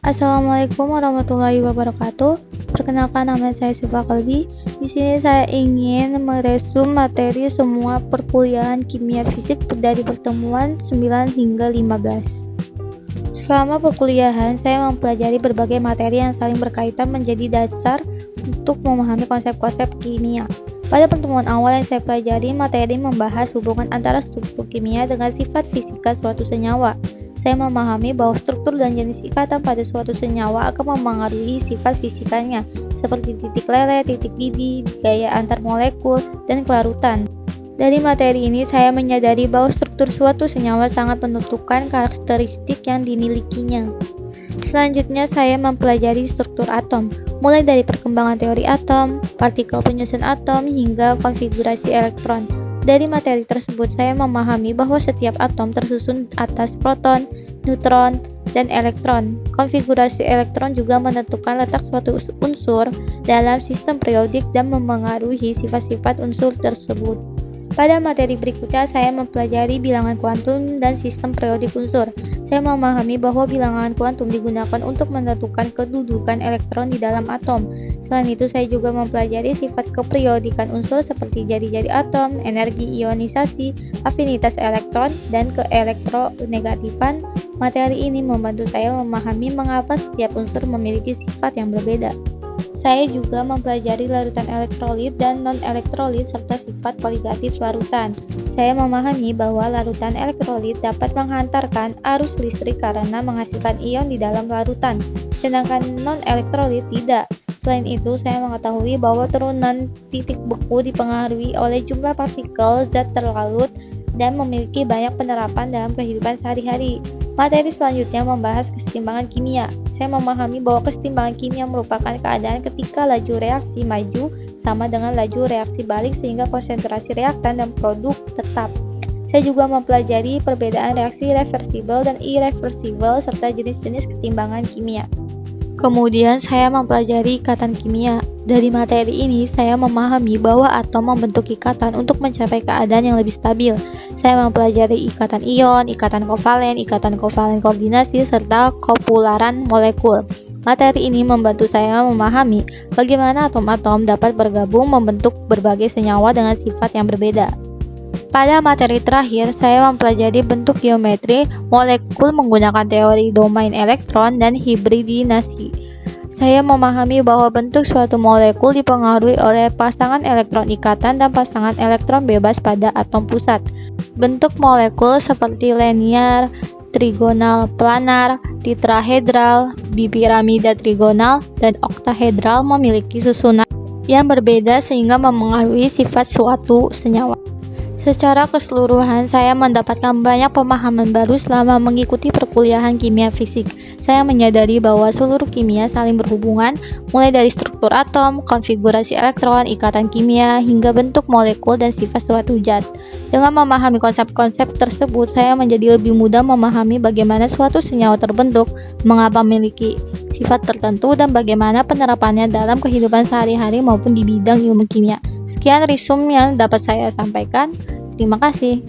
Assalamualaikum warahmatullahi wabarakatuh. Perkenalkan, nama saya Siva Kalbi. Di sini saya ingin meresum materi semua perkuliahan kimia fisik dari pertemuan 9 hingga 15. Selama perkuliahan, saya mempelajari berbagai materi yang saling berkaitan menjadi dasar untuk memahami konsep-konsep kimia. Pada pertemuan awal yang saya pelajari, materi membahas hubungan antara struktur kimia dengan sifat fisika suatu senyawa. Saya memahami bahwa struktur dan jenis ikatan pada suatu senyawa akan memengaruhi sifat fisikanya, seperti titik leleh, titik didih, gaya antar molekul, dan kelarutan. Dari materi ini, saya menyadari bahwa struktur suatu senyawa sangat menentukan karakteristik yang dimilikinya. Selanjutnya, saya mempelajari struktur atom, mulai dari perkembangan teori atom, partikel penyusun atom, hingga konfigurasi elektron. Dari materi tersebut, saya memahami bahwa setiap atom tersusun atas proton, neutron, dan elektron. Konfigurasi elektron juga menentukan letak suatu unsur dalam sistem periodik dan memengaruhi sifat-sifat unsur tersebut. Pada materi berikutnya, saya mempelajari bilangan kuantum dan sistem periodik unsur. Saya memahami bahwa bilangan kuantum digunakan untuk menentukan kedudukan elektron di dalam atom. Selain itu, saya juga mempelajari sifat keperiodikan unsur seperti jari-jari atom, energi ionisasi, afinitas elektron, dan keelektronegatifan. Materi ini membantu saya memahami mengapa setiap unsur memiliki sifat yang berbeda. Saya juga mempelajari larutan elektrolit dan non-elektrolit serta sifat koligatif larutan. Saya memahami bahwa larutan elektrolit dapat menghantarkan arus listrik karena menghasilkan ion di dalam larutan, sedangkan non-elektrolit tidak. Selain itu, saya mengetahui bahwa turunan titik beku dipengaruhi oleh jumlah partikel zat terlarut dan memiliki banyak penerapan dalam kehidupan sehari-hari. Materi selanjutnya membahas kesetimbangan kimia. Saya memahami bahwa kesetimbangan kimia merupakan keadaan ketika laju reaksi maju sama dengan laju reaksi balik sehingga konsentrasi reaktan dan produk tetap. Saya juga mempelajari perbedaan reaksi reversibel dan irreversibel serta jenis-jenis kesetimbangan kimia. Kemudian saya mempelajari ikatan kimia. Dari materi ini, saya memahami bahwa atom membentuk ikatan untuk mencapai keadaan yang lebih stabil. Saya mempelajari ikatan ion, ikatan kovalen koordinasi, serta kopularan molekul. Materi ini membantu saya memahami bagaimana atom-atom dapat bergabung membentuk berbagai senyawa dengan sifat yang berbeda. Pada materi terakhir, saya mempelajari bentuk geometri molekul menggunakan teori domain elektron dan hibridinasi. Saya memahami bahwa bentuk suatu molekul dipengaruhi oleh pasangan elektron ikatan dan pasangan elektron bebas pada atom pusat. Bentuk molekul seperti linear, trigonal, planar, tetrahedral, bipiramida trigonal, dan oktahedral memiliki susunan yang berbeda sehingga memengaruhi sifat suatu senyawa. Secara keseluruhan, saya mendapatkan banyak pemahaman baru selama mengikuti perkuliahan kimia fisik. Saya menyadari bahwa seluruh kimia saling berhubungan, mulai dari struktur atom, konfigurasi elektron, ikatan kimia, hingga bentuk molekul dan sifat suatu zat. Dengan memahami konsep-konsep tersebut, saya menjadi lebih mudah memahami bagaimana suatu senyawa terbentuk, mengapa memiliki sifat tertentu, dan bagaimana penerapannya dalam kehidupan sehari-hari maupun di bidang ilmu kimia. Sekian resume yang dapat saya sampaikan. Terima kasih.